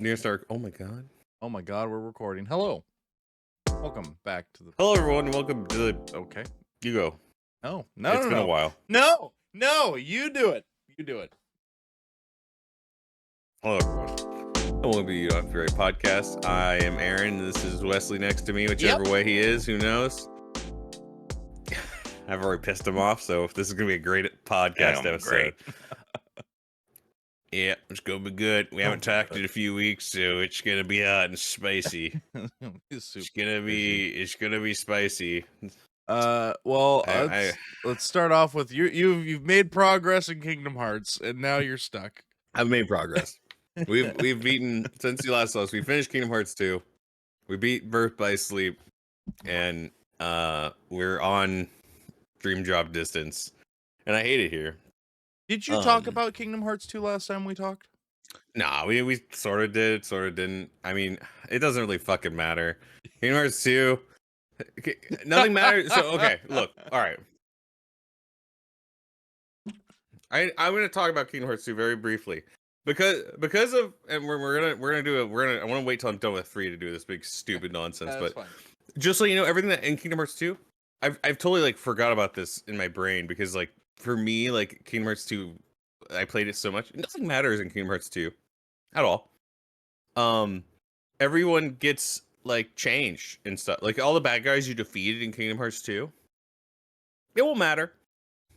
Near start. Oh my god. Oh my god, we're recording. Hello. Welcome back to the. Hello everyone. Welcome to the. Okay. You go. No. No. It's been a while. No. No. You do it. You do it. Hello everyone. Welcome to the Not Very podcast. I am Aaron. This is Wesley next to me, whichever way he is. Who knows? I've already pissed him off, so this is gonna be a great podcast episode. Great. Yeah, it's gonna be good. We haven't talked in a few weeks, so it's gonna be hot and spicy. It's gonna be spicy. Let's start off with you've made progress in Kingdom Hearts, and now you're stuck. I've made progress. We've beaten since you last saw us. We finished Kingdom Hearts 2. We beat Birth by Sleep, and we're on Dream Drop Distance, and I hate it here. Did you talk about Kingdom Hearts 2 last time we talked? Nah, we sort of did, sort of didn't. I mean, it doesn't really fucking matter. Kingdom Hearts 2, nothing matters. So, okay, look, all right. I'm gonna talk about Kingdom Hearts 2 very briefly because of, and we're gonna do it. I want to wait till I'm done with 3 to do this big stupid nonsense. But fine. Just so you know, everything that in Kingdom Hearts 2, I've totally like forgot about this in my brain because like. For me, like Kingdom Hearts 2, I played it so much. Nothing matters in Kingdom Hearts 2 at all. Everyone gets like changed and stuff. Like all the bad guys you defeated in Kingdom Hearts 2, it won't matter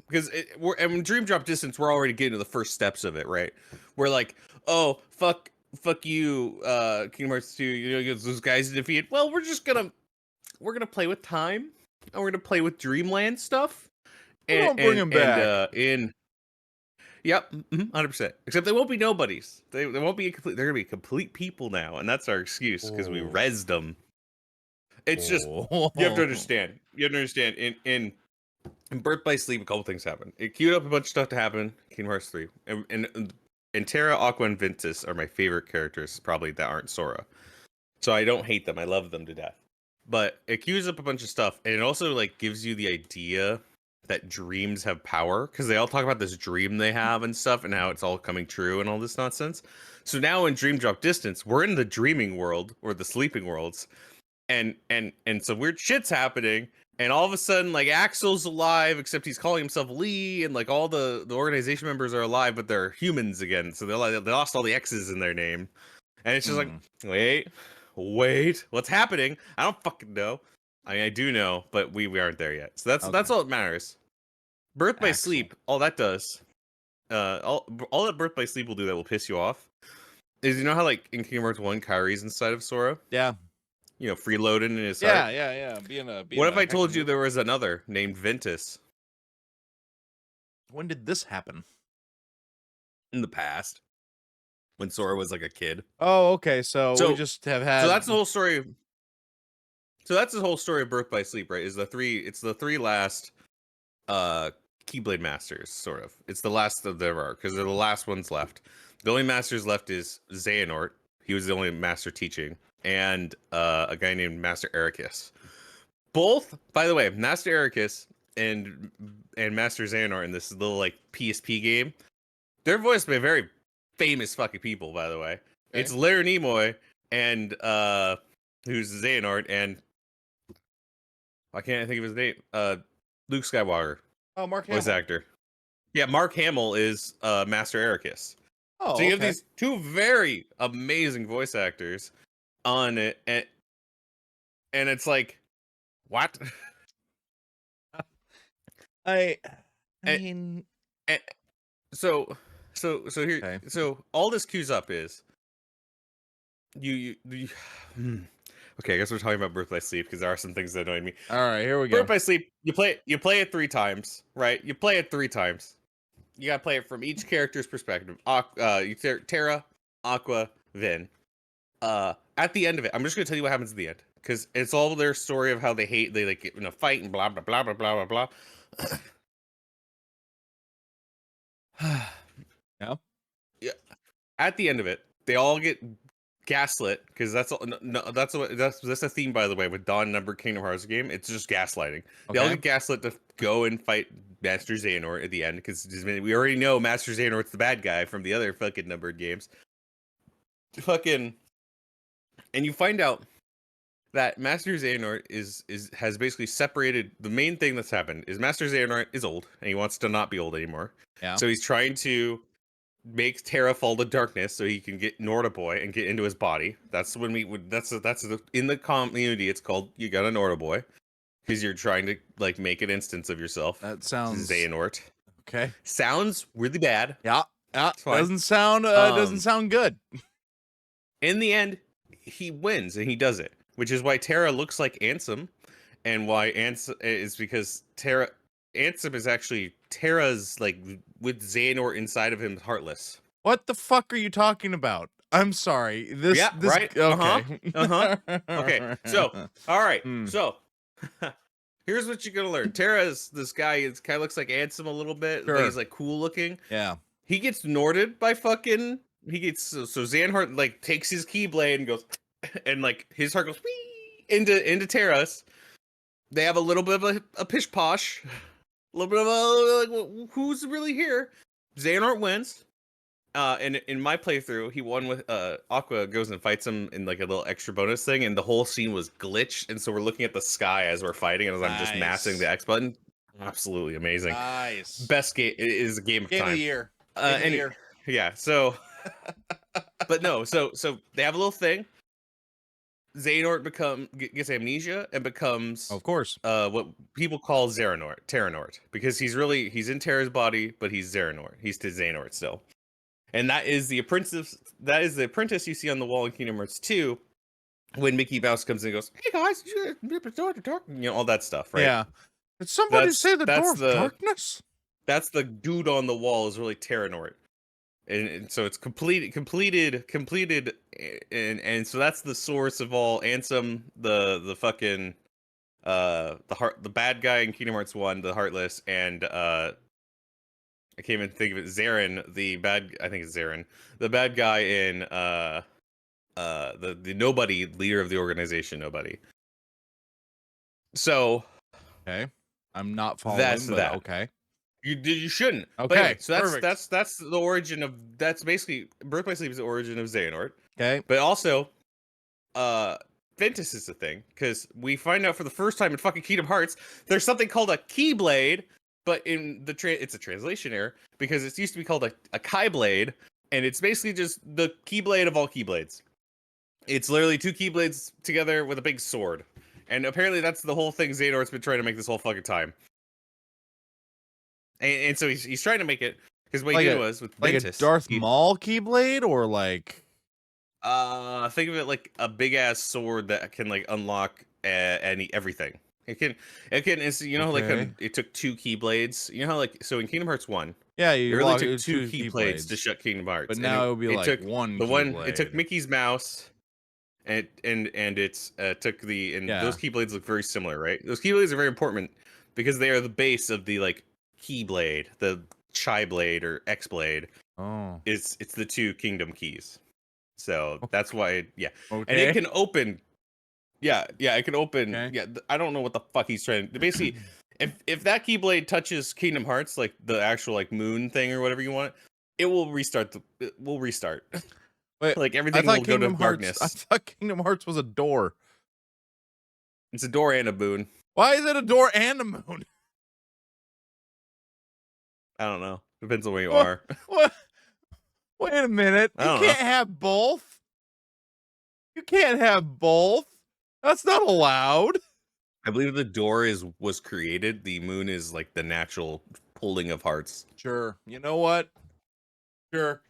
because in Dream Drop Distance, we're already getting to the first steps of it, right? We're like, oh fuck you, Kingdom Hearts 2. You know, those guys defeated. Well, we're gonna play with time, and we're gonna play with Dreamland stuff. Don't bring him back. Yep, 100%. Except they won't be nobodies. They won't be complete. They're gonna be complete people now, and that's our excuse because we rezzed them. It's just you have to understand. You have to understand. In Birth by Sleep, a couple things happen. It queued up a bunch of stuff to happen. Kingdom Hearts 3, and Terra, Aqua, and Ventus are my favorite characters, probably that aren't Sora. So I don't hate them. I love them to death. But it queues up a bunch of stuff, and it also like gives you the idea that dreams have power because they all talk about this dream they have and stuff and how it's all coming true and all this nonsense. So now in Dream Drop Distance, we're in the dreaming world or the sleeping worlds, and some weird shit's happening. And all of a sudden, like Axel's alive, except he's calling himself Lee, and like all the organization members are alive, but they're humans again. So they lost all the X's in their name, and it's just like, wait, what's happening? I don't fucking know. I mean, I do know, but we aren't there yet. So that's all that matters. Birth by Sleep, all that does, all that Birth by Sleep will do that will piss you off is, you know how like in Kingdom Hearts 1, Kairi's inside of Sora? Yeah. You know, freeloading in his heart? Yeah. What if I told you there was another named Ventus? When did this happen? In the past. When Sora was like a kid. Oh, okay. So we just have had... So that's the whole story. So that's the whole story of Birth by Sleep, right? It's the three last Keyblade Masters, sort of. It's the last of their arc, because they're the last ones left. The only masters left is Xehanort. He was the only master teaching. And a guy named Master Ericus. Both, by the way, Master Ericus and Master Xehanort in this little like PSP game, they're voiced by very famous fucking people, by the way. Okay. It's Lair Nimoy and who's Xehanort, and I can't think of his name. Luke Skywalker. Oh, Mark Hamill. Voice actor. Yeah, Mark Hamill is Master Ericus. Oh, so you have these two very amazing voice actors on it, and it's like, what? I mean, so here, okay. So all this queues up is you okay, I guess we're talking about Birth by Sleep because there are some things that annoy me. All right, here we go. Birth by Sleep, you play it 3 times, right? You play it 3 times. You gotta play it from each character's perspective. Terra, Aqua, Vin. At the end of it, I'm just gonna tell you what happens at the end because it's all their story of how they like get in a fight and blah blah blah blah blah blah blah. Yeah. At the end of it, they all get gaslit because that's a theme, by the way, with Dawn number Kingdom Hearts game. It's just gaslighting. They all get gaslit to go and fight Master Xehanort at the end because we already know Master Xehanort's the bad guy from the other fucking numbered games. fucking, and you find out that Master Xehanort has basically separated. The main thing that's happened is Master Xehanort is old and he wants to not be old anymore. Yeah. So he's trying to make Terra fall to darkness so he can get Nordaboy and get into his body. That's when we would. In the community. It's called you got a Nordaboy because you're trying to like make an instance of yourself. That sounds Xehanort. okay. Sounds really bad. Yeah. Doesn't sound good. In the end, he wins and he does it, which is why Terra looks like Ansem, and why Ansem is because Ansem is actually Terra's like with Xehanort inside of him, heartless. What the fuck are you talking about? I'm sorry. This right. Okay. Okay. So, all right. Hmm. So, here's what you're gonna learn. Terra is this guy. It kind of looks like Ansem a little bit. Sure. Like he's like cool looking. Yeah. He gets Norded by fucking. He gets so Xehanort like takes his keyblade and goes, and like his heart goes wee into Terra's. They have a little bit of a pish posh, a little bit of a like, who's really here? Xehanort wins. And in my playthrough, he won with Aqua goes and fights him in like a little extra bonus thing, and the whole scene was glitched, and so we're looking at the sky as we're fighting, and as I'm just mashing the X button. Absolutely amazing. Nice. Best game is a game of time. Game of the year. Yeah. So, but no. So they have a little thing. Xehanort gets amnesia and becomes, Of course, what people call Terranort, because he's in Terra's body, but he's Xehanort. He's to Xehanort still. And that is the apprentice. That is the apprentice you see on the wall in Kingdom Hearts 2, when Mickey Mouse comes in and goes, "Hey guys, all that stuff, right?" Yeah. Did somebody say the door of darkness? That's the dude on the wall is really Terranort, and so it's completed, and so that's the source of all Ansem, the fucking the bad guy in Kingdom Hearts 1, the Heartless, and I can't even think of it. Zarin, I think it's Zarin, the bad guy in the Nobody, leader of the organization Nobody. So, okay, I'm not following. But okay, you shouldn't. Okay, but anyway, so perfect. that's the origin of basically Birth by Sleep is the origin of Xehanort. Okay, but also, Ventus is the thing, because we find out for the first time in fucking Kingdom Hearts, there's something called a Keyblade. But in the it's a translation error, because it used to be called a Keyblade, and it's basically just the Keyblade of all Keyblades. It's literally two Keyblades together with a big sword. And apparently that's the whole thing Xehanort's been trying to make this whole fucking time. And so he's trying to make it, because what he did was with like Ventus, a Darth Maul Keyblade, or like think of it like a big ass sword that can like unlock everything. It can, it's, like it took two Keyblades. You know how like, so in Kingdom Hearts 1, yeah, it really took two Keyblades to shut Kingdom Hearts. But now it would be like took one. It took Mickey's mouse, and it's took those Keyblades look very similar, right? Those Keyblades are very important because they are the base of the like Keyblade, the Chi Blade or X Blade. Oh, It's the two Kingdom keys. So that's why, okay. And it can open. Yeah, it can open. Okay. Yeah, I don't know what the fuck he's trying to. Basically, if that Keyblade touches Kingdom Hearts, like the actual like moon thing or whatever you want, it will restart. It will restart. Wait, like everything will go to darkness. I thought Kingdom Hearts was a door. It's a door and a moon. Why is it a door and a moon? I don't know. Depends on where you are. What? Wait a minute. You can't have both. You can't have both. That's not allowed. I believe the door was created. The moon is like the natural pulling of hearts. Sure. You know what? Sure.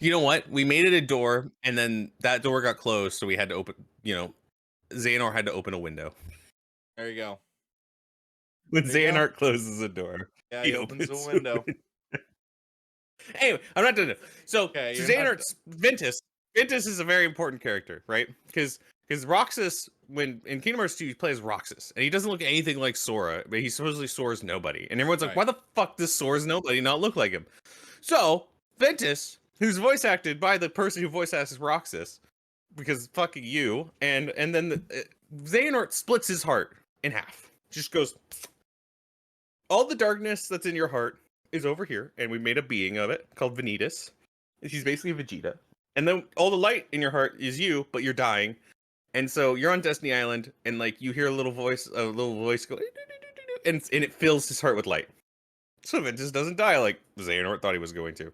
You know what? We made it a door, and then that door got closed, so we had to open. Xehanort had to open a window. There you go. When Xehanort closes a door, yeah, he opens a window. Anyway, I'm not done. So Xehanort's Ventus is a very important character, right? Because Roxas, when in Kingdom Hearts 2, he plays Roxas, and he doesn't look anything like Sora, but he supposedly Sora's Nobody. And everyone's like, why the fuck does Sora's Nobody not look like him? So, Ventus, who's voice acted by the person who voice acts Roxas, because fucking you, and then Xehanort splits his heart in half. Just goes, all the darkness that's in your heart is over here, and we made a being of it called Vanitas. She's basically Vegeta. And then all the light in your heart is you, but you're dying. And so you're on Destiny Island, and like you hear a little voice go, and it fills his heart with light. So Ventus doesn't die like Xehanort thought he was going to,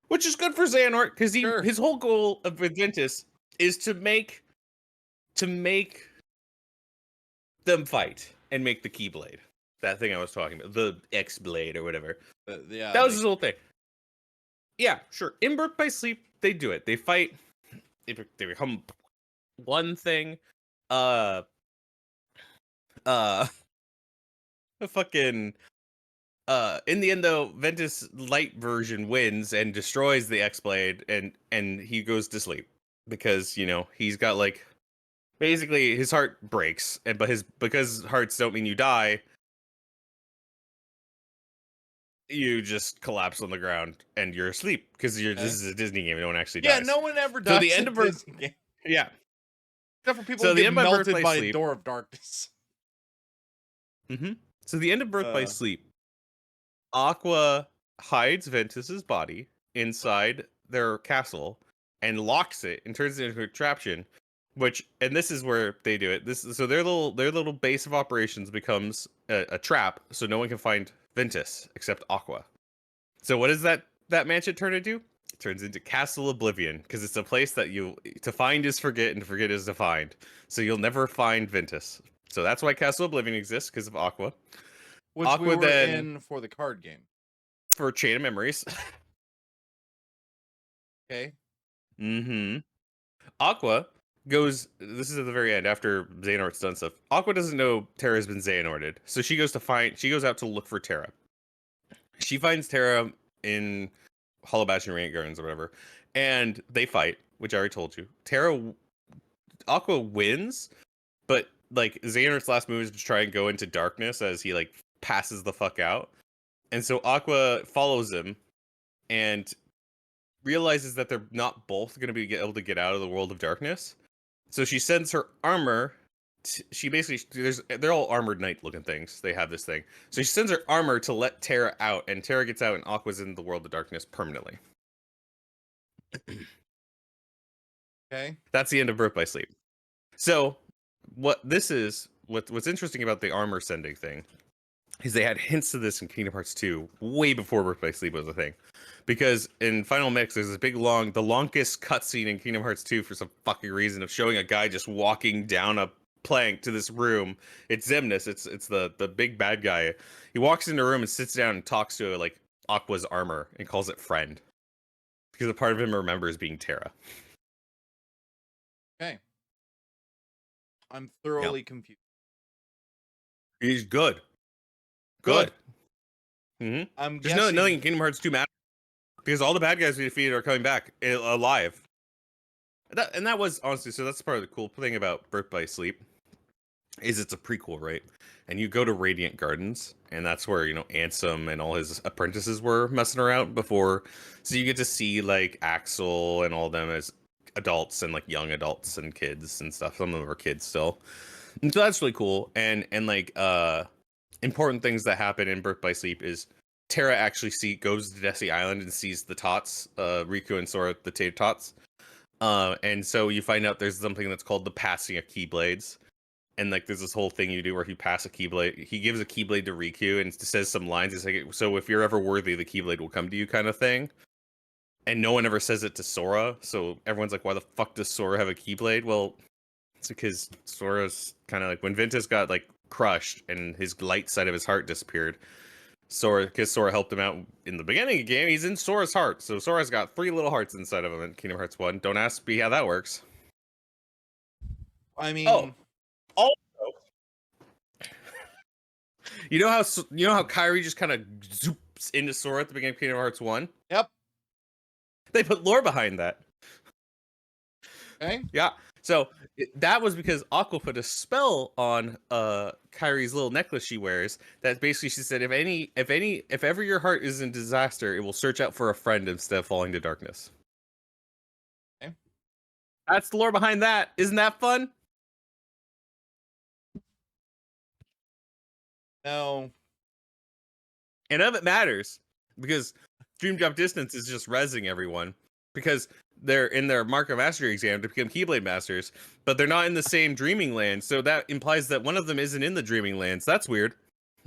which is good for Xehanort because his whole goal of Ventus is to make them fight and make the Keyblade. That thing I was talking about, the X Blade or whatever. Yeah, that was his whole thing. Yeah, sure. In Birth by Sleep, they do it. They fight. They become one thing. Fucking. In the end, though, Ventus Light version wins and destroys the X Blade, and he goes to sleep because he's got like basically his heart breaks, because hearts don't mean you die. You just collapse on the ground and you're asleep because this is a Disney game. You don't actually die. Yeah, no one ever dies. So the end of Disney game. Yeah. Except for people who get melted by Sleep. a door of darkness. So the end of Birth by Sleep, Aqua hides Ventus's body inside their castle and locks it and turns it into a contraption. And this is where they do it. So their little base of operations becomes a trap, so no one can find Ventus except Aqua. So what does that mansion turn into? It turns into Castle Oblivion, because it's a place that to find is forget, and to forget is to find. So you'll never find Ventus. So that's why Castle Oblivion exists, because of Aqua. Which Aqua we were in for the card game. For Chain of Memories. Okay. Aqua goes, this is at the very end, after Xehanort's done stuff. Aqua doesn't know Terra's been Xehanorted, so she goes out to look for Terra. She finds Terra in Hollow Bastion Radiant Gardens or whatever, and they fight, which I already told you. Aqua wins, but like Xehanort's last move is to try and go into darkness as he like passes the fuck out. And so Aqua follows him and realizes that they're not both going to be able to get out of the world of darkness. So she sends her armor. They're all armored knight looking things. They have this thing. So she sends her armor to let Terra out, and Terra gets out, and Aqua's in the world of darkness permanently. Okay. That's the end of Birth by Sleep. So what's interesting about the armor sending thing is they had hints of this in Kingdom Hearts 2 way before Birth by Sleep was a thing. Because in Final Mix, there's this the longest cutscene in Kingdom Hearts 2 for some fucking reason of showing a guy just walking down a plank to this room. It's Xemnas. It's the big bad guy. He walks into a room and sits down and talks to like Aqua's armor and calls it friend. Because a part of him remembers being Terra. Okay. I'm thoroughly confused. He's good. Good. I'm There's guessing... nothing in Kingdom Hearts 2 matters. Because all the bad guys we defeated are coming back alive. That was, honestly, so that's part of the cool thing about Birth by Sleep. Is it's a prequel, right? And you go to Radiant Gardens, and that's where, Ansem and all his apprentices were messing around before. So you get to see, like, Axel and all of them as adults and, like, young adults and kids and stuff. Some of them are kids still. And so that's really cool. And like, important things that happen in Birth by Sleep is Terra actually goes to Destiny Island and sees the Tots, Riku and Sora, the Tater Tots. And so you find out there's something that's called the passing of Keyblades. And like there's this whole thing you do where if you pass a Keyblade, he gives a Keyblade to Riku and says some lines. It's like, so if you're ever worthy, the Keyblade will come to you, kind of thing. And no one ever says it to Sora, so everyone's like, why the fuck does Sora have a Keyblade? Well, it's because Sora's kind of like, when Ventus got like crushed and his light side of his heart disappeared, because Sora helped him out in the beginning of the game, he's in Sora's heart. So Sora's got 3 little hearts inside of him in Kingdom Hearts 1. Don't ask me how that works. I mean... Also, you know how Kairi just kind of zoops into Sora at the beginning of Kingdom Hearts 1? Yep. They put lore behind that. Okay. Yeah. So that was because Aqua put a spell on Kairi's little necklace she wears. That basically she said, if ever your heart is in disaster, it will search out for a friend instead of falling to darkness. Okay. That's the lore behind that. Isn't that fun? No. And none of it matters because Dream Drop Distance is just rezzing everyone. Because they're in their Mark of Mastery exam to become Keyblade Masters, but they're not in the same Dreaming Land, so that implies that one of them isn't in the Dreaming Lands. That's weird.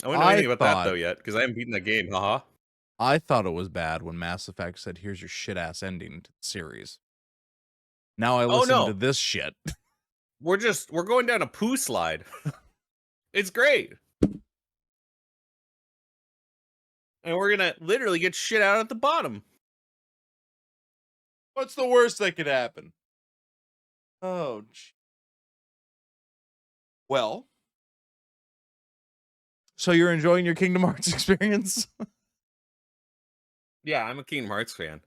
I wouldn't know anything about that though yet, because I haven't beaten the game. Haha. I thought it was bad when Mass Effect said, "Here's your shit ass ending to the series." Now I listen to this shit. We're going down a poo slide. It's great. And we're gonna literally get shit out at the bottom. What's the worst that could happen? Oh, well. So you're enjoying your Kingdom Hearts experience? Yeah, I'm a Kingdom Hearts fan.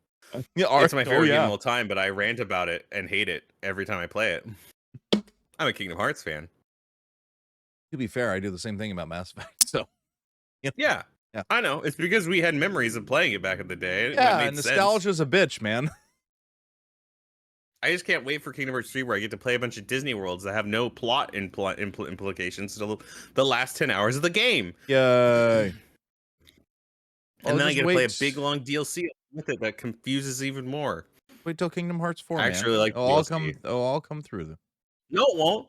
Yeah, it's my favorite game of all time, but I rant about it and hate it every time I play it. I'm a Kingdom Hearts fan. To be fair, I do the same thing about Mass Effect. So, yeah, I know. It's because we had memories of playing it back in the day. Yeah, nostalgia's a bitch, man. I just can't wait for Kingdom Hearts 3 where I get to play a bunch of Disney worlds that have no plot implications to the last 10 hours of the game. Yay. And then I get to play a big long DLC with it that confuses even more. Wait till Kingdom Hearts 4, man. Actually, like it'll all come through. No, it won't.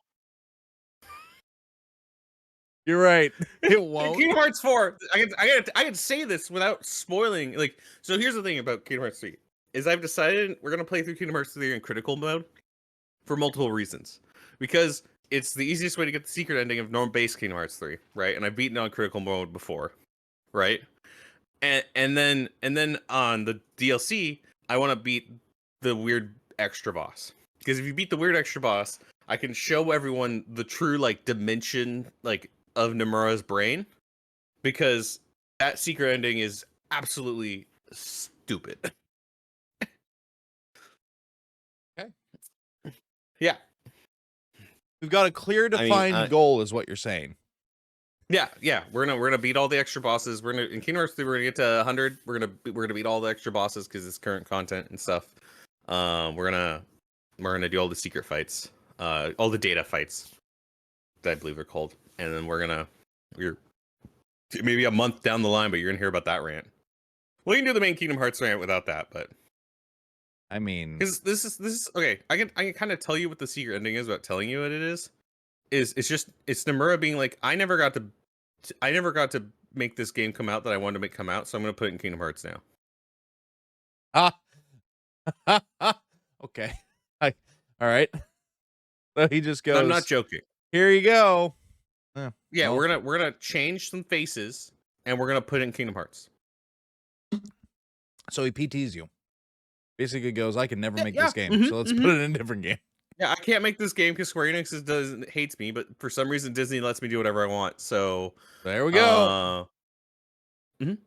You're right. It won't. Kingdom Hearts 4. I can say this without spoiling. Like, so here's the thing about Kingdom Hearts 3 is I've decided we're gonna play through Kingdom Hearts 3 in critical mode for multiple reasons. Because it's the easiest way to get the secret ending of normal base Kingdom Hearts 3, right? And I've beaten on critical mode before, right? And then on the DLC, I want to beat the weird extra boss. Because if you beat the weird extra boss, I can show everyone the true like dimension like of Nomura's brain. Because that secret ending is absolutely stupid. Okay. Yeah. We've got a clear defined goal, is what you're saying. Yeah. We're gonna beat all the extra bosses. We're gonna in Kingdom Hearts 3, we're gonna get to 100. We're gonna beat all the extra bosses because it's current content and stuff. We're gonna do all the secret fights, all the data fights, that I believe they're called, and then we're maybe a month down the line, but you're gonna hear about that rant. We can do the main Kingdom Hearts rant without that, but I mean, because this is okay. I can kind of tell you what the secret ending is without telling you what it is. It's Nomura being like, I never got to make this game come out that I wanted to make come out, so I'm gonna put it in Kingdom Hearts now. Okay. All right. So he just goes, I'm not joking. Here you go. Yeah, well, we're gonna change some faces and we're gonna put it in Kingdom Hearts. So he PTs you. Basically goes, I can never make this game, so let's put it in a different game. Yeah, I can't make this game because Square Enix hates me, but for some reason Disney lets me do whatever I want. So there we go. I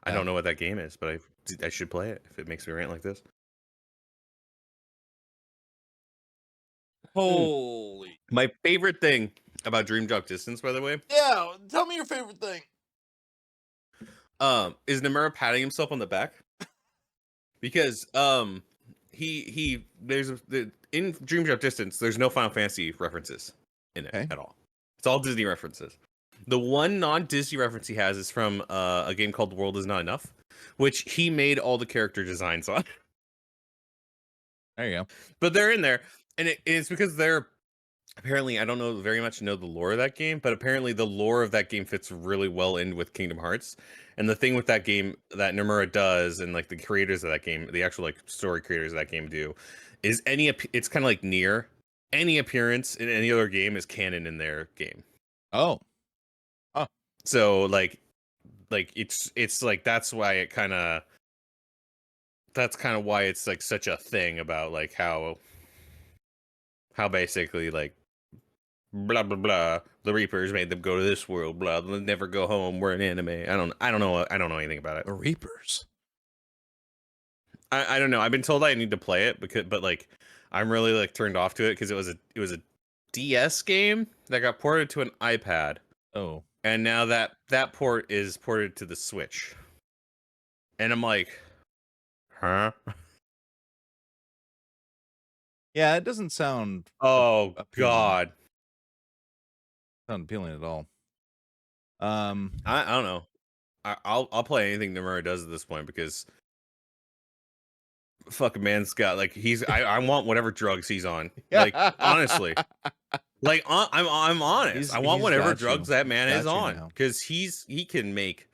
don't know what that game is, but I should play it if it makes me rant like this. Holy. My favorite thing about Dream Drop Distance, by the way. Yeah, tell me your favorite thing. Is Nomura patting himself on the back? Because in Dream Drop Distance, there's no Final Fantasy references in it at all. It's all Disney references. The one non-Disney reference he has is from a game called The World Is Not Enough, which he made all the character designs on. There you go. But they're in there, and it's because they're apparently, I don't know very much know the lore of that game, but apparently the lore of that game fits really well in with Kingdom Hearts. And the thing with that game that Nomura does, and like the creators of that game, the actual like story creators of that game do, is it's kind of like Nier. Any appearance in any other game is canon in their game. Oh. So like it's like that's why why it's like such a thing about like how basically like blah blah blah the Reapers made them go to this world, blah, they'll never go home, we're an anime. I don't know anything about it. The Reapers. I don't know. I've been told I need to play it but like I'm really like turned off to it because it was a DS game that got ported to an iPad. Oh. And now that port is ported to the Switch. And I'm like, huh? Yeah, it doesn't sound appealing. God. Sound appealing at all. I don't know. I'll play anything Nomura does at this point because fucking man's got like I want whatever drugs he's on. Like Yeah. honestly. Like I'm honest. I want He's whatever got drugs you. that He's man is got you on now. because he can make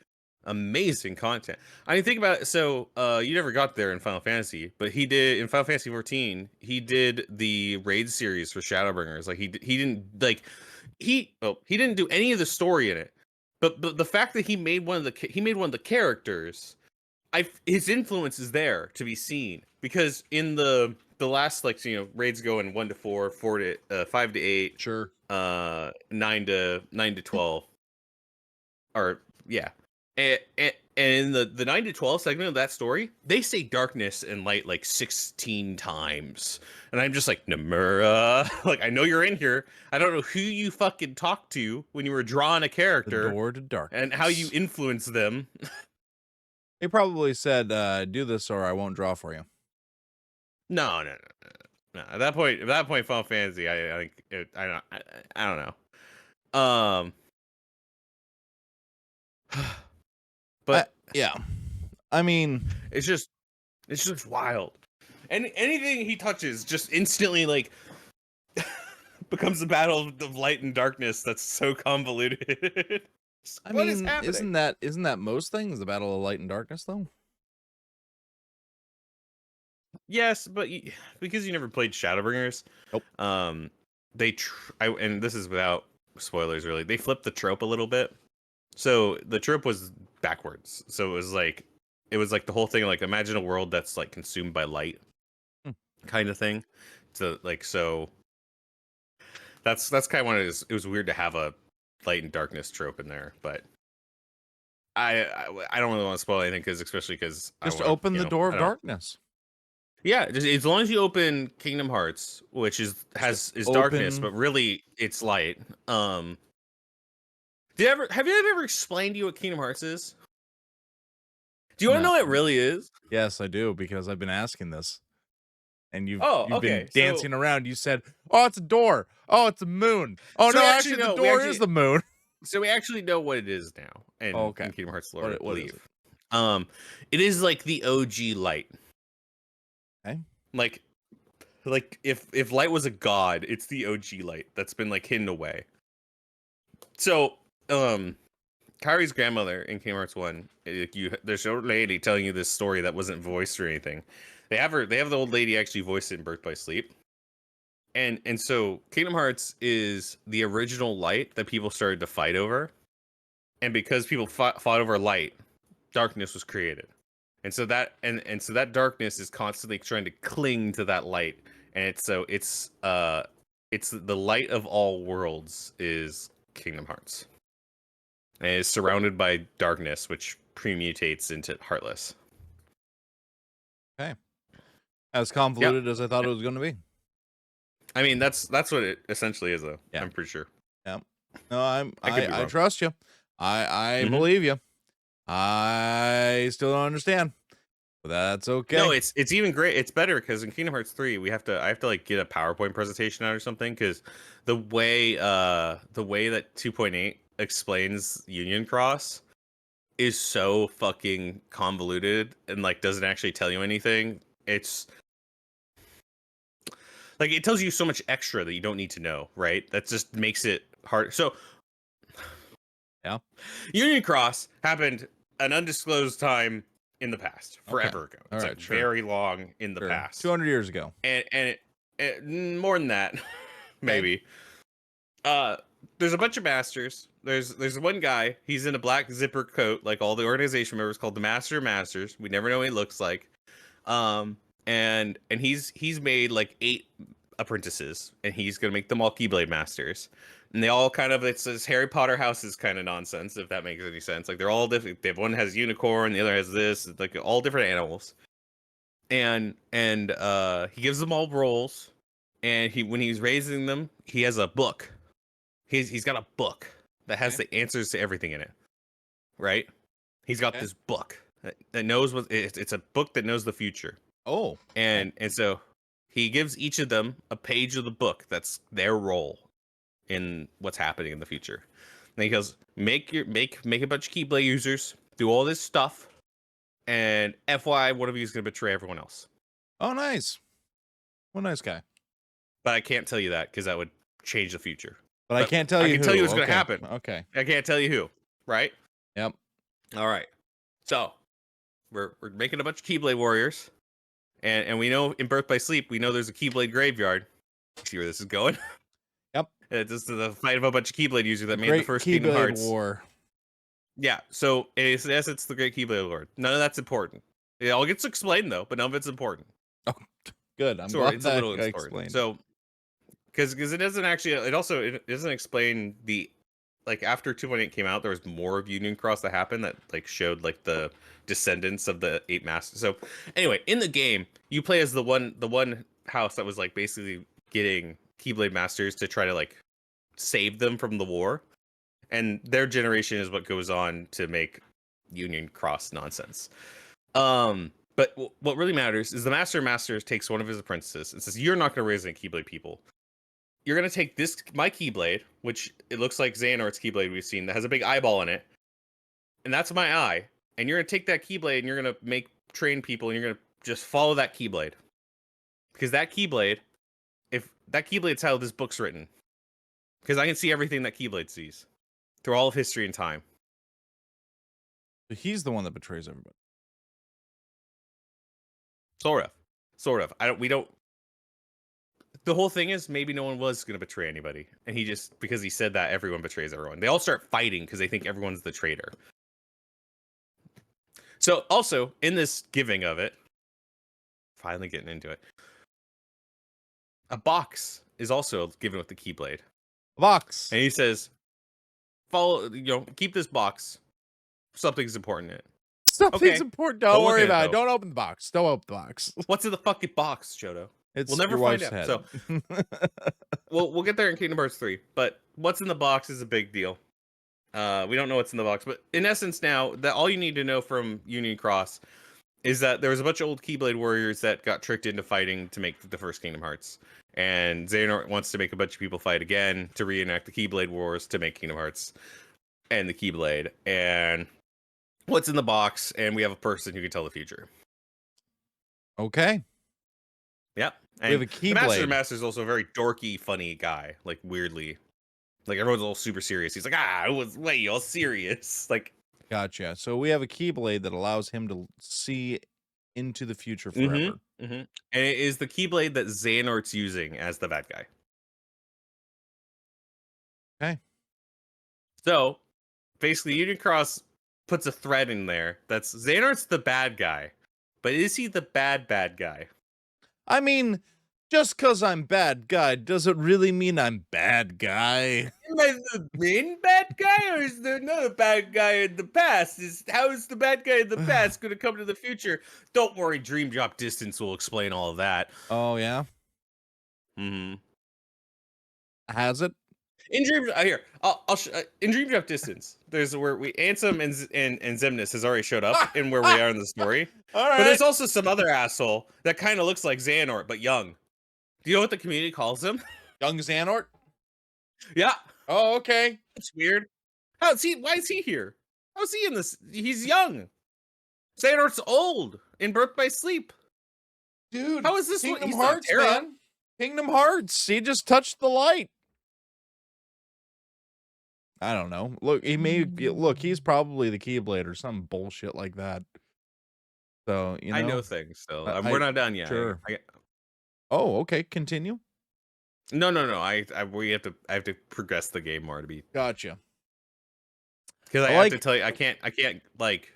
amazing content. I mean, think about it. So you never got there in Final Fantasy, but he did in Final Fantasy 14. He did the raid series for Shadowbringers. Like he didn't like he didn't do any of the story in it. But the fact that he made one of the characters, his influence is there to be seen because in the last like raids go in 1 to 4, 4 to 5 to 8, Sure. 9 to 12, or yeah, and in the 9 to 12 segment of that story, they say darkness and light like 16 times, and I'm just like Nomura, like I know you're in here. I don't know who you fucking talked to when you were drawing a The character door to and how you darkness. influence them. He probably said, "Do this or I won't draw for you." No, no, no, no. At that point, Final Fantasy, I think I don't know. But Yeah. I mean, it's just wild. And anything he touches just instantly like becomes a battle of light and darkness that's so convoluted. What is happening? isn't that most things, the battle of light and darkness, though? Yes, but because you never played Shadowbringers, Nope. And this is without spoilers really. They flipped the trope a little bit. So the trope was backwards. So it was like the whole thing like imagine a world that's like consumed by light kind of thing. So that's kind of what it was weird to have a light and darkness trope in there, but I don't really want to spoil anything especially because Just open the door of darkness. Yeah, just as long as you open Kingdom Hearts, which is darkness, but really it's light. Have you ever explained to you what Kingdom Hearts is? Do you want to know what it really is? Yes, I do, because I've been asking this. And you've okay. been dancing around. You said, "Oh, it's a door. Oh, it's a moon. Oh So no, actually the door is the moon." So we actually know what it is now in Kingdom Hearts lore, I believe. It is like the OG light. Okay. Like if light was a god, it's the OG light that's been like hidden away. So, Kyrie's grandmother in Kingdom Hearts 1, there's an old lady telling you this story that wasn't voiced or anything. They have the old lady actually voiced it in Birth by Sleep. And so Kingdom Hearts is the original light that people started to fight over. And because people fought over light, darkness was created. And so that darkness is constantly trying to cling to that light. And it's the light of all worlds is Kingdom Hearts. And it is surrounded by darkness, which premutates into Heartless. Okay. As convoluted as I thought it was going to be. I mean, that's what it essentially is, though. Yeah. I'm pretty sure. Yeah. No, I trust you. I believe you. I still don't understand, but that's okay. No, it's even great. It's better because in Kingdom Hearts 3, I have to like get a PowerPoint presentation out or something because the way that 2.8 explains Union Cross is so fucking convoluted and like doesn't actually tell you anything. It's like it tells you so much extra that you don't need to know, right? That just makes it hard. So yeah, Union Cross happened an undisclosed time in the past, forever ago. It's like very long in the past, 200 years ago, and more than that, maybe. There's a bunch of masters. There's one guy. He's in a black zipper coat, like all the organization members, called the Master of Masters. We never know what he looks like. And he's made like 8 apprentices, and he's gonna make them all Keyblade Masters. And they all kind of, it's this Harry Potter houses kind of nonsense, if that makes any sense. Like they're all different. One has unicorn, the other has this, like all different animals. And he gives them all roles, and when he's raising them, he has a book. He's got a book that has the answers to everything in it, right? He's got this book that knows what it's a book that knows the future. Oh, and so he gives each of them a page of the book that's their role in what's happening in the future. And he goes, make a bunch of Keyblade users, do all this stuff, and FY, one of you is gonna betray everyone else. Oh, nice. What a nice guy. But I can't tell you that because that would change the future. But I can't tell I you can who. tell you what's going to Okay. happen. Okay. I can't tell you who. Right? Yep. All right. So we're making a bunch of Keyblade warriors, and we know in Birth by Sleep we know there's a Keyblade graveyard. See where this is going? Yep. It's just the fight of a bunch of Keyblade users that The made the Great first Kingdom Keyblade Hearts. War. Yeah. So yes, it's the Great Keyblade Lord. None of that's important. It all gets explained though, but none of it's important. Oh, good. I'm So glad it's that a little got important. explained. So because it doesn't actually it doesn't explain the like after 2.8 came out there was more of Union Cross that happened that like showed like the descendants of the 8 masters. So anyway, in the game you play as the one house that was like basically getting Keyblade masters to try to like save them from the war, and their generation is what goes on to make Union Cross nonsense. But what really matters is the Master of Masters takes one of his apprentices and says, "You're not going to raise any Keyblade people. You're going to take my Keyblade, which it looks like Xehanort's Keyblade we've seen that has a big eyeball in it, and that's my eye. And you're going to take that Keyblade and you're going to train people, and you're going to just follow that Keyblade, because that Keyblade, if that Keyblade's how this book's written, because I can see everything that Keyblade sees through all of history and time." So he's the one that betrays everybody. Sort of. We don't. The whole thing is maybe no one was going to betray anybody, and he just, because he said that, everyone betrays everyone. They all start fighting because they think everyone's the traitor. So also in this giving of it, finally getting into it, a box is also given with the Keyblade. A box. And he says, keep this box. Something's important in it. Something's important. Don't worry about it. Though. Don't open the box. Don't open the box. What's in the fucking box, Jodo? It's we'll never your find wife's out. head. So we'll get there in Kingdom Hearts 3. But what's in the box is a big deal. We don't know what's in the box, but in essence now, that all you need to know from Union Cross is that there was a bunch of old Keyblade warriors that got tricked into fighting to make the first Kingdom Hearts. And Xehanort wants to make a bunch of people fight again to reenact the Keyblade Wars to make Kingdom Hearts and the Keyblade. And what's in the box, and we have a person who can tell the future. Okay. Yep. And we have a Keyblade. The Master of Masters is also a very dorky, funny guy. Like, weirdly. Like, everyone's all super serious. He's like, it was way all serious. Like, gotcha. So we have a Keyblade that allows him to see into the future forever. And it is the Keyblade that Xehanort's using as the bad guy. Okay. So, basically, Union Cross puts a thread in there that's Xehanort's the bad guy. But is he the bad guy? I mean, just because I'm bad guy doesn't really mean I'm bad guy. Am I the main bad guy, or is there another bad guy in the past? How is the bad guy in the past going to come to the future? Don't worry, Dream Drop Distance will explain all of that. Oh, yeah? Has it? In Dream, in Dream Drop Distance, there's where Ansem and Xemnas has already showed up in where we are in the story. All right. But there's also some other asshole that kind of looks like Xehanort, but young. Do you know what the community calls him? Young Xehanort? Yeah. Oh, okay. It's weird. Why is he here? How's he in this? He's young. Xehanort's old in Birth by Sleep. Dude, how is this Kingdom Hearts, man? Kingdom Hearts. He just touched the light. I don't know. Look, he's probably the Keyblade or some bullshit like that. So, I know things, so we're not done yet. Sure. Oh, okay. Continue. No. I have to progress the game more to be. Gotcha. Because I have to tell you, I can't like.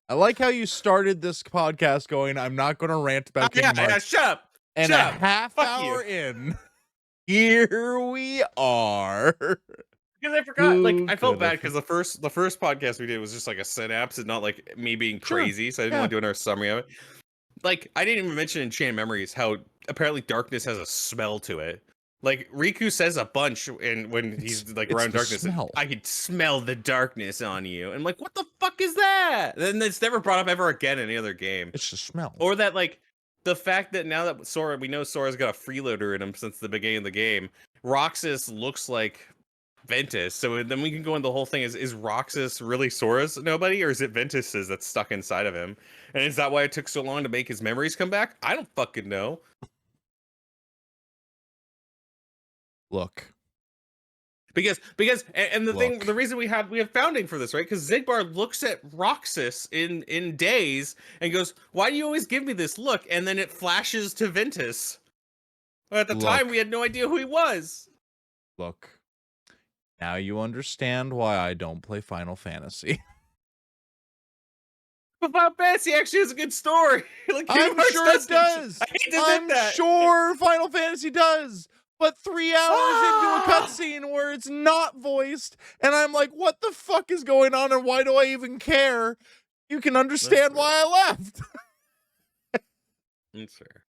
I like how you started this podcast going, I'm not going to rant about Kingdom Hearts. Shut up. And shut a up. half hour in, here we are. Because I forgot, I felt bad because the first podcast we did was just like a synapse and not like me being crazy, so I didn't want to do another summary of it. Like, I didn't even mention in Enchanted Memories how apparently darkness has a smell to it. Like, Riku says a bunch when he's like around darkness. I could smell the darkness on you. And I'm like, what the fuck is that? And it's never brought up ever again in any other game. It's the smell. Or that, like, the fact that now that we know Sora's got a freeloader in him since the beginning of the game, Roxas looks like Ventus. So then we can go into the whole thing. Is Roxas really Sora's nobody, or is it Ventus's that's stuck inside of him? And is that why it took so long to make his memories come back? I don't fucking know. Look. Because and the reason we have founding for this, right? Because Zigbar looks at Roxas in Days and goes, "Why do you always give me this look?" And then it flashes to Ventus. At the time, we had no idea who he was. Look. Now you understand why I don't play Final Fantasy. But Final Fantasy actually has a good story. Like, I'm sure it does. I'm sure Final Fantasy does. But 3 hours into a cutscene where it's not voiced, and I'm like, what the fuck is going on, and why do I even care? You can understand why I left. That's fair.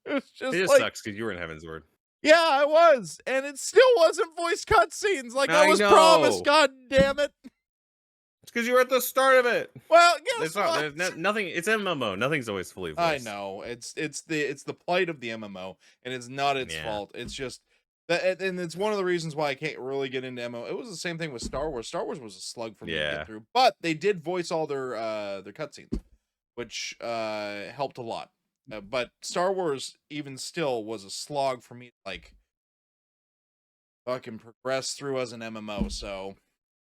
It just like, sucks because you were in Heaven's Word. Yeah, I was, and it still wasn't voiced cutscenes like I was promised. God damn it! It's because you were at the start of it. Well, guess what? There's nothing. It's MMO. Nothing's always fully voiced. I know. It's the plight of the MMO, and it's not its fault. It's just that, and it's one of the reasons why I can't really get into MMO. It was the same thing with Star Wars. Star Wars was a slug for me to get through, but they did voice all their cutscenes, which helped a lot. But Star Wars, even still, was a slog for me. Like, fucking progress through as an MMO. So.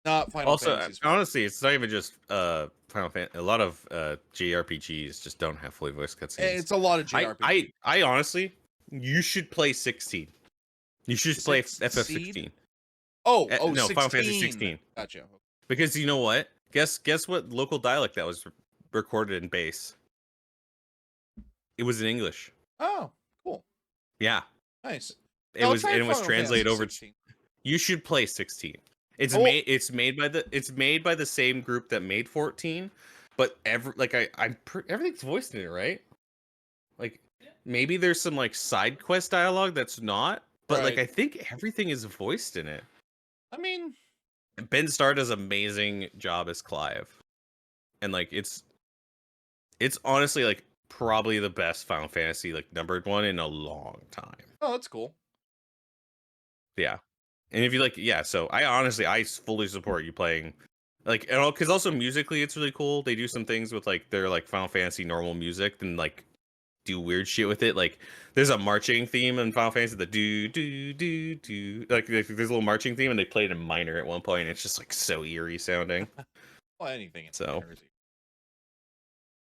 Not Final Fantasy. Honestly, it's not even just Final Fantasy. A lot of JRPGs just don't have fully voiced cutscenes. It's a lot of JRPGs. I honestly, you should play 16. You should play FF16. No, 16. Final Fantasy 16. Gotcha. Because you know what? Guess what local dialect that was recorded in base? It was in English. Oh, cool. Yeah. Nice. It was translated over. You should play 16. It's made by the same group that made 14, but everything's voiced in it, right? Like, maybe there's some like side quest dialogue that's not, but like I think everything is voiced in it. I mean, Ben Starr does an amazing job as Clive, and like it's honestly like probably the best Final Fantasy like numbered one in a long time. Oh, that's cool. Yeah. And if you like, so I fully support you playing, like, and because also musically it's really cool. They do some things with like their like Final Fantasy normal music and like do weird shit with it. Like there's a marching theme in Final Fantasy, the do do do do, like there's a little marching theme and they played in minor at one point. And it's just like so eerie sounding. Well, anything. So,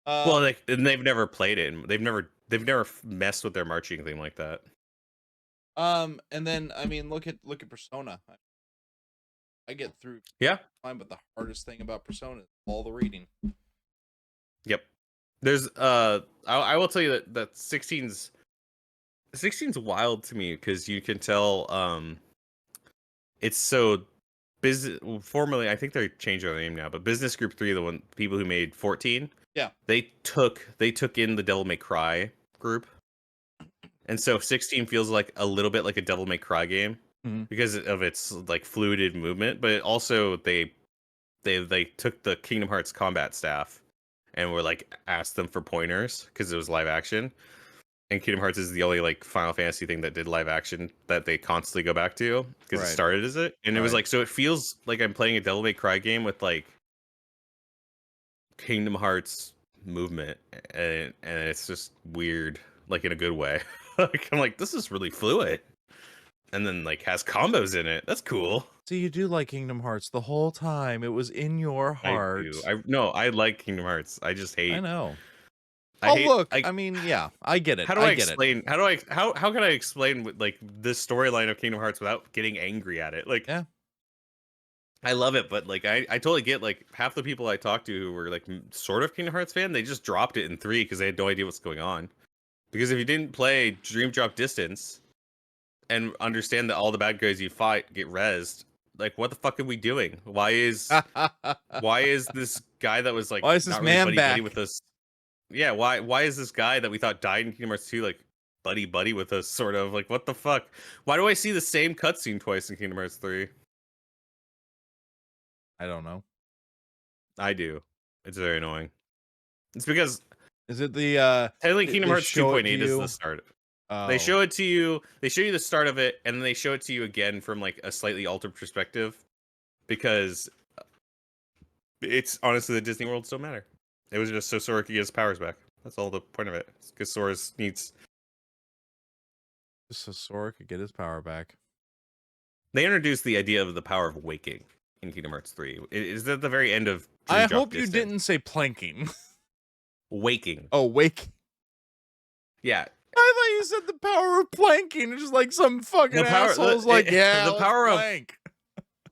well, like, and they've never played it, and they've never messed with their marching theme like that. And then I mean, look at Persona. I get through fine, but the hardest thing about Persona is all the reading. Yep. There's I will tell you that 16's wild to me because you can tell it's so formerly I think they changed their name now, but Business Group 3, the people who made 14, they took in the Devil May Cry group. And so 16 feels like a little bit like a Devil May Cry game because of its like fluid movement, but it also they took the Kingdom Hearts combat staff and were like asked them for pointers because it was live action. And Kingdom Hearts is the only like Final Fantasy thing that did live action that they constantly go back to because it started as it. And it was like, so it feels like I'm playing a Devil May Cry game with like Kingdom Hearts movement, and it's just weird, like in a good way. Like I'm like, this is really fluid, and then like has combos in it. That's cool. So you do like Kingdom Hearts the whole time. It was in your heart. I do. I like Kingdom Hearts. I just hate. I know. Look. I mean, yeah, I get it. How do I explain? How can I explain like this storyline of Kingdom Hearts without getting angry at it? Like, I love it, but like I totally get like half the people I talked to who were like sort of Kingdom Hearts fan, they just dropped it in 3 because they had no idea what's going on. Because if you didn't play Dream Drop Distance and understand that all the bad guys you fight get rezzed, like what the fuck are we doing? Why is this guy that was like why is this man back with us? Yeah, why is this guy that we thought died in Kingdom Hearts 2 like buddy with us, sort of like what the fuck? Why do I see the same cutscene twice in Kingdom Hearts 3? I don't know. I do. It's very annoying. It's because is it the technically Kingdom Hearts 2.8 is the start. They Oh. show it to you. They show you the start of it, and then they show it to you again from like a slightly altered perspective, because it's honestly the Disney Worlds don't matter. It was just so Sora could get his powers back. That's all the point of it. Because Sora needs. So Sora could get his power back. They introduced the idea of the power of waking in Kingdom Hearts 3. Is at the very end of. I hope you didn't say planking. Waking. Oh, wake. Yeah. I thought you said the power of planking. It's just like some fucking assholes like, yeah, the power of plank.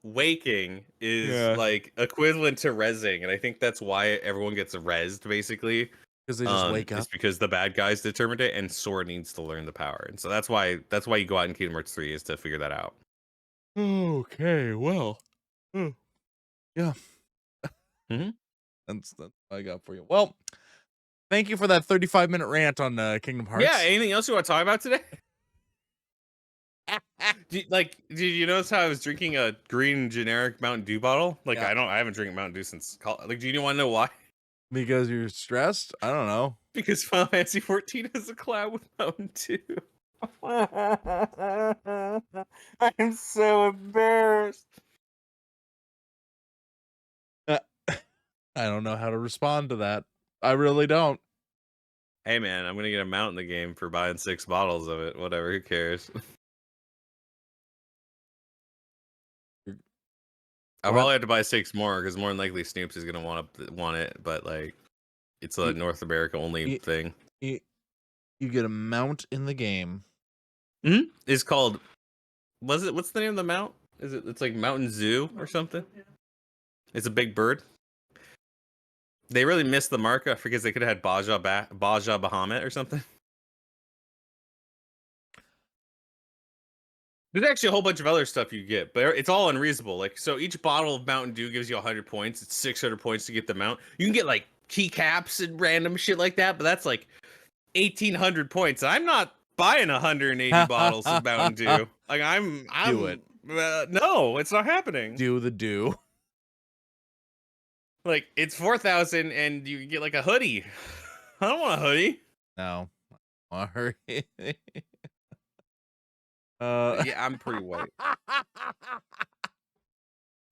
Waking is like equivalent to rezzing, and I think that's why everyone gets rezzed, basically. Because they just wake up. It's because the bad guys determined it, and Sora needs to learn the power. And so that's why you go out in Kingdom Hearts 3 is to figure that out. Okay, well. Yeah. Mm-hmm. That's what I got for you. Well, thank you for that 35-minute rant on Kingdom Hearts. Yeah, anything else you want to talk about today? Did you notice how I was drinking a green generic Mountain Dew bottle? Like, yeah. I haven't drank Mountain Dew since college. Like, do you want to know why? Because you're stressed? I don't know. Because Final Fantasy 14 has a collab with Mountain Dew. I'm so embarrassed. I don't know how to respond to that. I really don't. Hey man, I'm gonna get a mount in the game for buying 6 bottles of it. Whatever, who cares? I'll probably have to buy 6 more because more than likely Snoops is gonna want it, but like, it's a North America only thing. You get a mount in the game. It's called. What's the name of the mount? It's like Mountain Zoo or something? It's a big bird. They really missed the mark because they could have had Baja Bahamut or something. There's actually a whole bunch of other stuff you get, but it's all unreasonable. Like, so each bottle of Mountain Dew gives you 100 points. It's 600 points to get the mount. You can get like keycaps and random shit like that, but that's like 1,800 points. I'm not buying 180 bottles of Mountain Dew. Like, I'm do it. No, it's not happening. Do the do. Like, it's 4,000 and you get like a hoodie. I don't want a hoodie. No. Sorry. Yeah, I'm pretty white.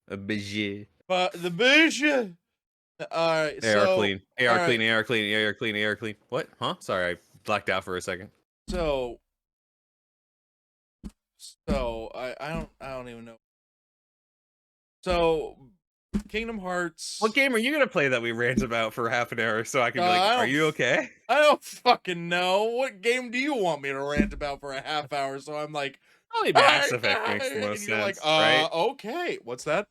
A budget. But the budget. All right. AR clean. AR clean. AR clean. AR clean. AR clean. What? Huh? Sorry, I blacked out for a second. So I don't even know. So Kingdom Hearts. What game are you gonna play that we rant about for half an hour so I can be like, are you okay? I don't fucking know. What game do you want me to rant about for a half hour? So I'm like, probably Mass Effect makes the most sense. Like, right? Okay. What's that?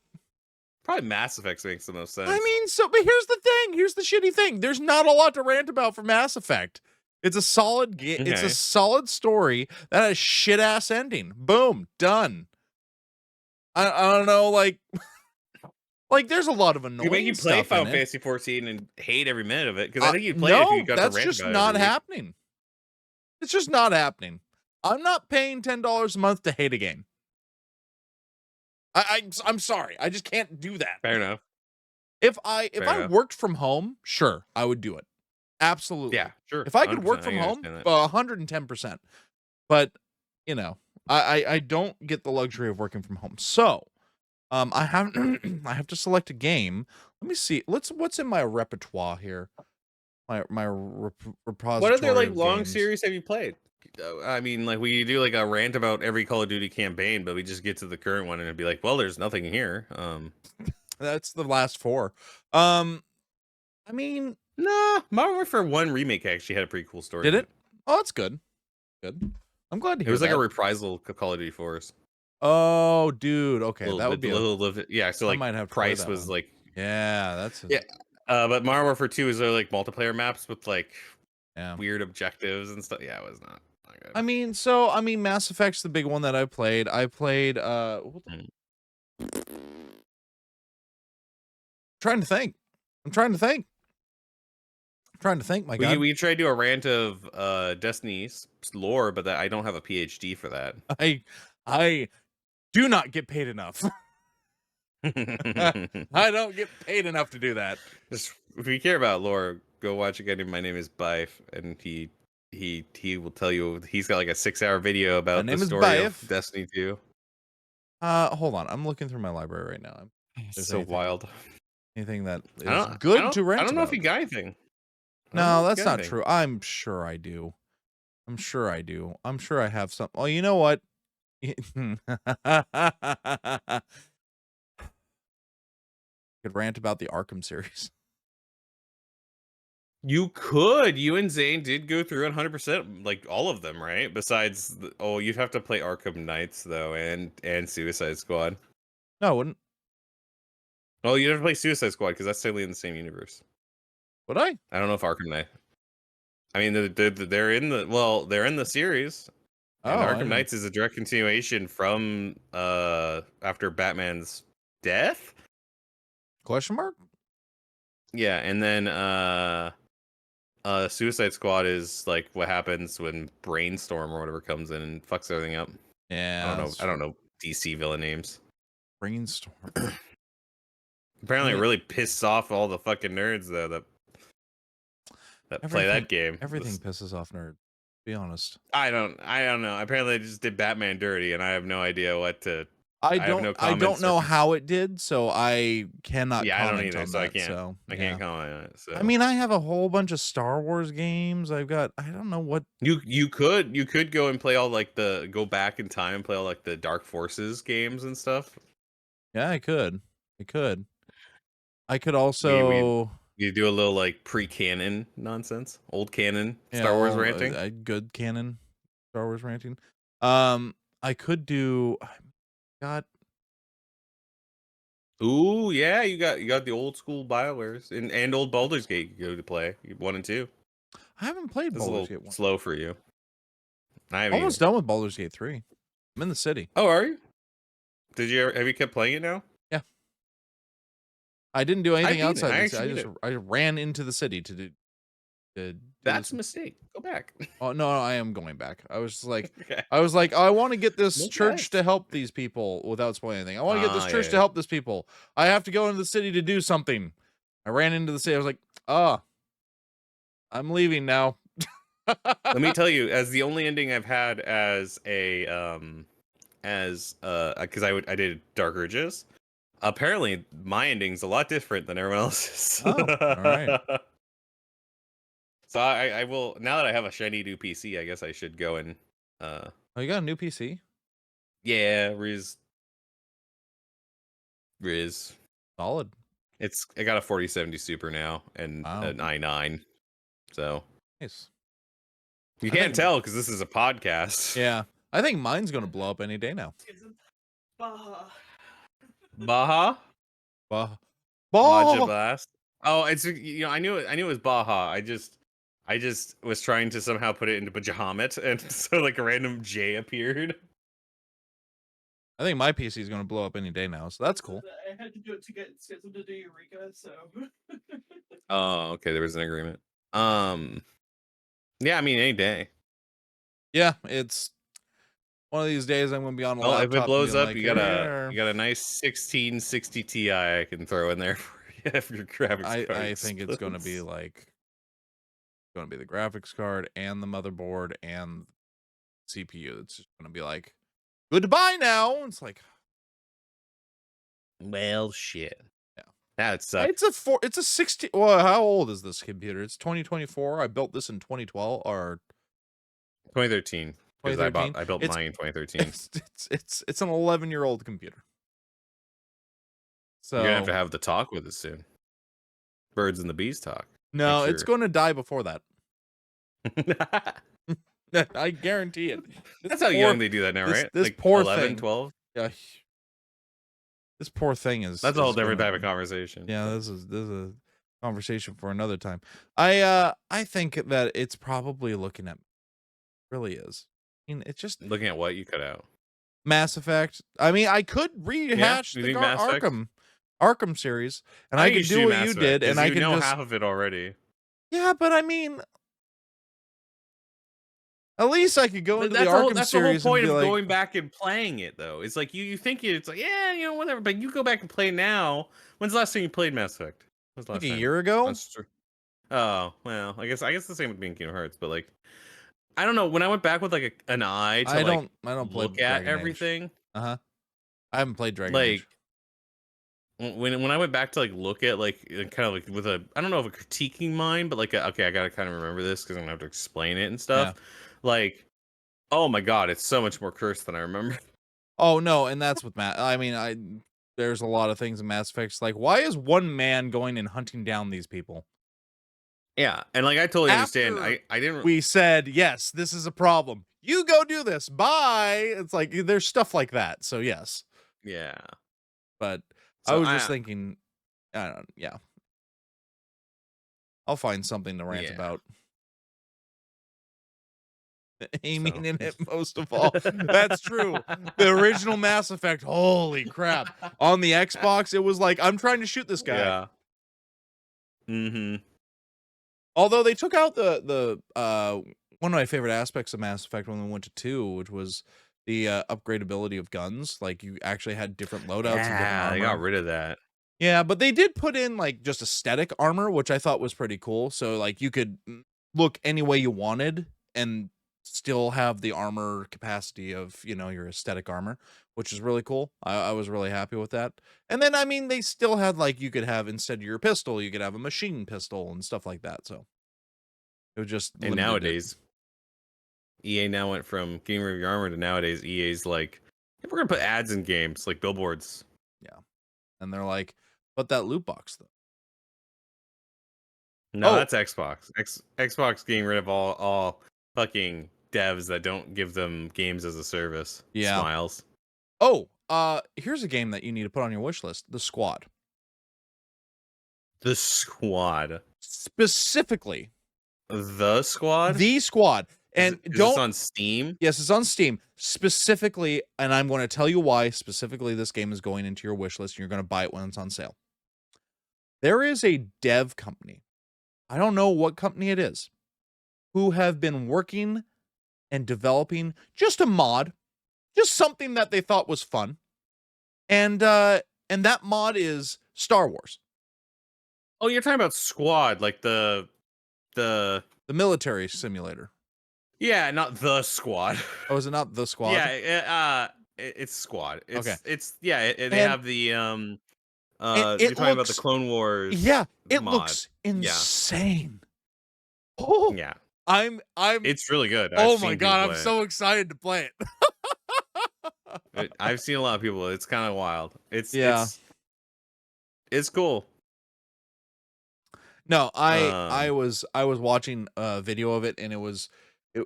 Probably Mass Effect makes the most sense. I mean, but here's the thing. Here's the shitty thing. There's not a lot to rant about for Mass Effect. It's a solid game. Okay. It's a solid story that has shit ass ending. Boom, done. I don't know, like there's a lot of annoying stuff. You play Final Fantasy 14 and hate every minute of it because I think you play it if you got to rant about it. That's just not happening. It's just not happening. I'm not paying $10 a month to hate a game. I'm sorry. I just can't do that. Fair enough. If I worked from home, sure, I would do it. Absolutely. Yeah, sure. If I could work from home, 110%. But, you know, I don't get the luxury of working from home. So, I have to select a game. Let me see. What's in my repertoire here? My repository. What other like long series have you played? I mean, like, we do like a rant about every Call of Duty campaign, but we just get to the current one and it'd be like, well, there's nothing here. That's the last 4. I mean, nah, Modern Warfare 1 remake actually had a pretty cool story. Did it? Oh, that's good. Good. I'm glad to hear it was that. Like a reprisal of Call of Duty 4s. Oh, dude. Okay, that would be a little. Yeah, so like, might have price was like. Yeah, that's. But Modern Warfare 2 is like multiplayer maps with like weird objectives and stuff. Yeah, it was not good. I mean, Mass Effect's the big one that I played. Trying to think. I'm trying to think. My God. We tried to do a rant of Destiny's lore, but I don't have a PhD for that. I do not get paid enough. I don't get paid enough to do that. Just, if you care about lore, go watch a guy named My Name Is Bife, and he he will tell you he's got like a 6-hour video My about the name is story of Biff. Destiny 2. Hold on. I'm looking through my library right now. If It's there's so wild. anything that I is don't I good don't to I rant don't know if about. you got anything. I don't know No, if you that's got not anything. true. I'm sure I do. I'm sure I do. I'm sure I have some. Oh, you know what? Could rant about the Arkham series. You could. You and Zane did go through 100%, like all of them, right? Besides, you'd have to play Arkham Knights though, and Suicide Squad. No, I wouldn't. Well, you'd have to play Suicide Squad because that's totally in the same universe. Would I? I don't know if Arkham Knight. I mean, they're in the series, and Oh, I Arkham didn't. Knights is a direct continuation from after Batman's death. Question mark? Yeah, and then Suicide Squad is like what happens when Brainstorm or whatever comes in and fucks everything up. Yeah, I don't know DC villain names. Brainstorm. Apparently, it I- really pisses off all the fucking nerds though that play that game. Everything pisses off nerds. Be honest. I don't know. Apparently, they just did Batman dirty, and I have no idea what to. I I have don't no I don't comments. know how it did, so I cannot Yeah, I don't comment either. on So I that. can't. So I can't comment on it. So I mean, I have a whole bunch of Star Wars games. I don't know what you could go and play all like go back in time and play all like the Dark Forces games and stuff. Yeah, I could. I could We also you do a little like pre-canon nonsense, old canon yeah, Star Wars well, ranting. good canon Star Wars ranting. I could do God. Ooh, yeah, you got the old school BioWares and old Baldur's Gate you go to play 1 and 2. I haven't played This is a Baldur's little Gate 1. slow for you. I haven't Almost either. done with Baldur's Gate 3. I'm in the city. Oh, are you? Have you kept playing it now? Yeah. I didn't do anything beat it. outside I the city. actually beat it. I ran into the city to do That's this. a mistake. Go back. Oh no, I am going back. I was like, Okay. I want to get this No church thanks. to help these people without spoiling anything. I want to get this Ah, church yeah, to yeah. help this people. I have to go into the city to do something. I ran into the city. I was like, I'm leaving now. Let me tell you, as the only ending I've had as a because I did Dark Urges. Apparently, my ending's a lot different than everyone else's. Oh, all right. So I will, now that I have a shiny new PC, I guess I should go and Oh, you got a new PC? yeah, Riz. Solid. I got a 4070 Super now and Wow. an i9. So Nice. you can't tell because this is a podcast. Yeah. I think mine's gonna blow up any day now. Baja? Baja Blast. Oh, it's I knew it was Baja. I just was trying to somehow put it into Bajahamet, and so like a random J appeared. I think my PC is gonna blow up any day now, so that's cool. I had to do it to get scheduled to do Eureka, so. Oh, okay. There was an agreement. Yeah, I mean any day. Yeah, it's one of these days I'm gonna be on a Well, laptop. if it blows up, like, you got a nice 1660 Ti I can throw in there for you if your graphics card. I think it's gonna be like the graphics card and the motherboard and CPU. It's just gonna be like goodbye now. It's like, well, shit. Yeah, that sucks. It's a 60. Well, how old is this computer? It's 2024. I built this in 2012 or 2013. Because I built It's- mine in 2013. It's an 11-year-old computer. So You're gonna have the talk with it soon. Birds and the bees talk. no, Make it's sure. going to die before that. I guarantee it. That's how young they do that now, right? This Like poor 11, thing. 12? Yeah. This poor thing is. That's a whole is different gonna- type of conversation. Yeah, this is a conversation for another time. I think that it's probably looking at. Really is. I mean, it's just Looking at what you cut out. Mass Effect. I mean, I could rehash you the think Mass Effect? Arkham series, and I think could you should do what Mass you Effect, did, 'cause and I you can know just half of it already. yeah. But I mean, at least I could go into the Arkham That's the whole series point and of be like, going back and playing it, though. It's like you think it's like whatever, but you go back and play now. When's the last time you played Mass Effect? When's the like last a time? year ago. That's true. Oh well, I guess the same with being Kingdom Hearts, but like I don't know. When I went back with like an eye to like I don't play look at Dragon Age. everything, I haven't played Dragon Age. like when I went back to like look at like kind of like with a I don't know if a critiquing mind, but like okay, I gotta kind of remember this because I'm gonna have to explain it and stuff. Yeah. Like, oh my god, it's so much more cursed than I remember. Oh no, and that's with Matt. I mean, there's a lot of things in Mass Effect. Like, why is one man going and hunting down these people? Yeah, and like I totally understand. After I didn't. We said yes, this is a problem. You go do this. Bye. It's like there's stuff like that. So yes, Yeah. but I So was just thinking. I don't. Yeah, I'll find something to rant Yeah. about. Aiming So. in it most of all. That's true. The original Mass Effect. Holy crap! On the Xbox, it was like I'm trying to shoot this guy. Yeah. Mm-hmm. Although they took out the one of my favorite aspects of Mass Effect when we went to 2, which was the upgradability of guns. Like you actually had different loadouts and different Yeah, armor. they got rid of that. Yeah, but they did put in like just aesthetic armor, which I thought was pretty cool. So like you could look any way you wanted and still have the armor capacity of, you know, your aesthetic armor, which is really cool. I was really happy with that. And then, I mean, they still had like, you could have instead of your pistol, you could have a machine pistol and stuff like that. So it was just, And nowadays, EA now went from getting rid of your armor to nowadays EA's like, hey, we're gonna put ads in games, like billboards. Yeah. And they're like, but that loot box though. No, that's Xbox. Xbox getting rid of all fucking devs that don't give them games as a service. Yeah. Smiles. Oh, here's a game that you need to put on your wish list, The Squad. The Squad. Specifically. The Squad? The Squad. And is this on Steam? Yes, it's on Steam. Specifically, and I'm going to tell you why, specifically this game is going into your wish list and you're going to buy it when it's on sale. There is a dev company, I don't know what company it is, who have been working and developing just a mod, just something that they thought was fun. And that mod is Star Wars. Oh, you're talking about Squad, like the military simulator. Yeah, not The Squad. Oh, is it not The Squad? Yeah, it's Squad. It's, okay. They have the you're talking about the Clone Wars. Yeah, it mod. looks insane. Yeah. Oh, yeah. It's really good. Oh my god, I'm so excited to play it. I've seen a lot of people. It's kind of wild. It's cool. No, I was watching a video of it, and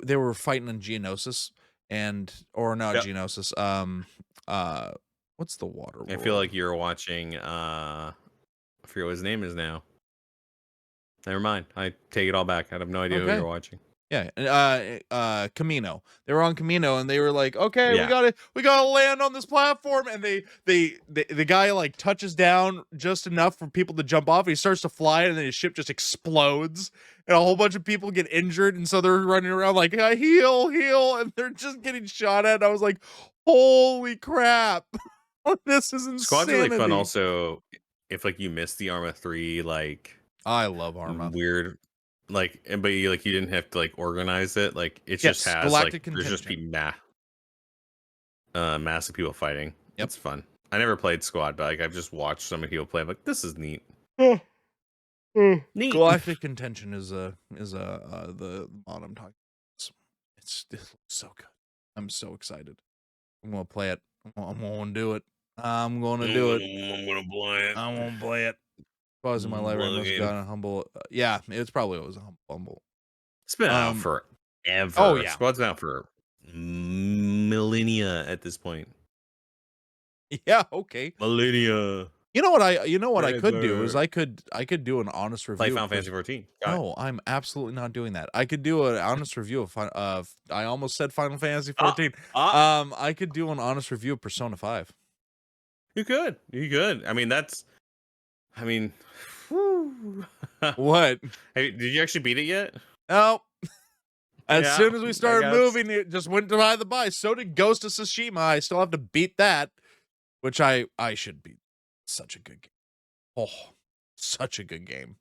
they were fighting in Geonosis, Geonosis. What's the water world? I feel like you're watching. I forget what his name is now. Never mind. I take it all back. I have no idea who you're watching. Yeah, Camino. They were on Camino, and they were like, "Okay, we gotta land on this platform." And the guy like touches down just enough for people to jump off. He starts to fly, and then his ship just explodes, and a whole bunch of people get injured, and so they're running around like, "Heal!" and they're just getting shot at. And I was like, "Holy crap, this is insanity!" Squad's really fun. Also, if like you missed the Arma 3, like I love Arma. Weird. Like, but you didn't have to like organize it. Like, it just has like there's just be massive people fighting. Yep. It's fun. I never played Squad, but like I've just watched so many people play. I'm like, this is neat. Neat. Galactic Contention is the mod I'm talking about. It looks so good. I'm so excited. I'm gonna play it. I'm gonna do it. I'm gonna do it. I'm gonna play it. I won't play it. Pause in my life. I must have gotten a humble. Yeah, it was a humble. It's been out forever. Oh yeah, Squad's been out for millennia at this point. Yeah. Okay. Millennia. You know what I could do is I could do an honest review. Play Final Fantasy 14. No, I'm absolutely not doing that. I could do an honest review of I almost said Final Fantasy 14. I could do an honest review of Persona 5. You could. What? Hey, did you actually beat it yet? No. As soon as we started moving, it just went by the by. So did Ghost of Tsushima. I still have to beat that, which I should beat. Such a good game. Oh, such a good game.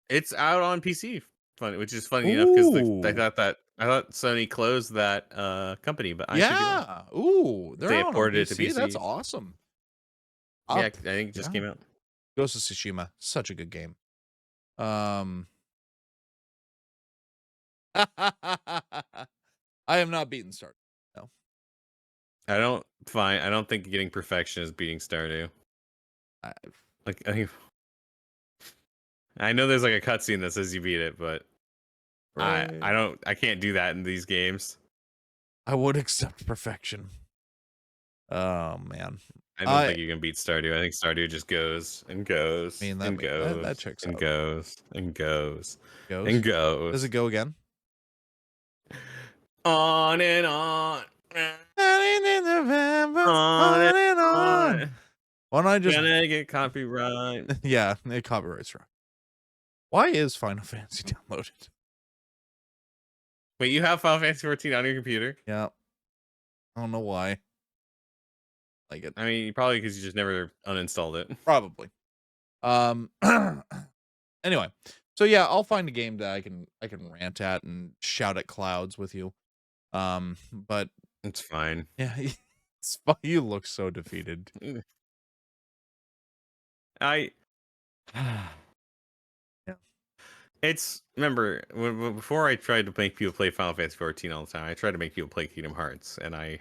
It's out on PC, which is funny enough because I thought that I thought Sony closed that company, but I could be wrong. Yeah. Ooh, they're They out on ported it to PC. That's PC. awesome. Yeah, I think it just came out. Ghost of Tsushima, such a good game. I have not beaten Stardew. No. I don't think getting perfection is beating Stardew. I know there's like a cutscene that says you beat it, but I can't do that in these games. I would accept perfection. Oh man. I don't think you can beat Stardew. I think Stardew just goes and goes and goes that checks and out. goes and goes Goes? and goes. Does it go again? On and on. On and on. Why don't I just gonna get copyright? Yeah, it copyrights right. Why is Final Fantasy downloaded? Wait, you have Final Fantasy 14 on your computer? Yeah. I don't know why. Like it. I mean, probably because you just never uninstalled it. Probably. Anyway, so yeah, I'll find a game that I can rant at and shout at clouds with you. But it's fine. Yeah, it's fine. You look so defeated. Yeah. It's remember before I tried to make people play Final Fantasy 14 all the time. I tried to make people play Kingdom Hearts, and I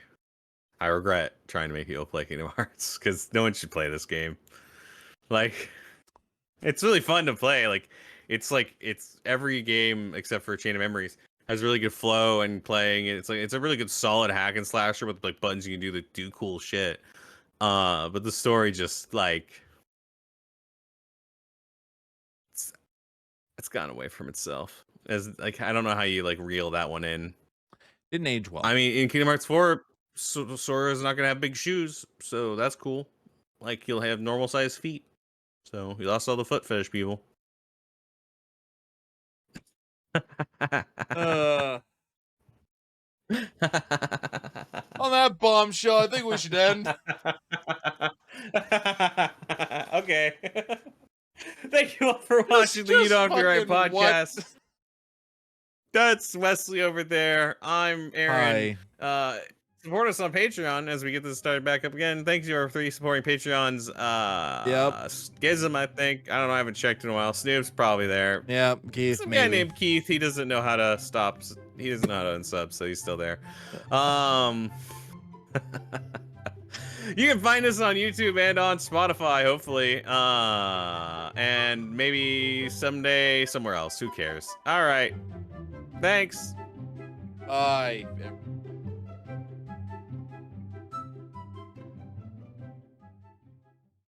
regret trying to make people play Kingdom Hearts because no one should play this game. Like, it's really fun to play. Like it's every game except for Chain of Memories has really good flow and playing. It's a really good solid hack and slasher with like buttons you can do that do cool shit. But the story just like it's gone away from itself. As like I don't know how you like reel that one in. Didn't age well. I mean, in Kingdom Hearts 4, Sora's not gonna have big shoes, so that's cool. Like he'll have normal sized feet. So he lost all the foot fetish people. On that bombshell, I think we should end. Okay. Thank you all for watching the You Don't Have to Write podcast. That's Wesley over there. I'm Aaron. Hi. Support us on Patreon as we get this started back up again. Thanks to our 3 supporting Patreons. Yep. Schism, I think. I don't know. I haven't checked in a while. Snoop's probably there. Yeah, Keith. Some maybe. guy named Keith. He doesn't know how to stop. He doesn't know how to unsub, so he's still there. You can find us on YouTube and on Spotify, hopefully. And maybe someday somewhere else. Who cares? All right. Thanks. Bye.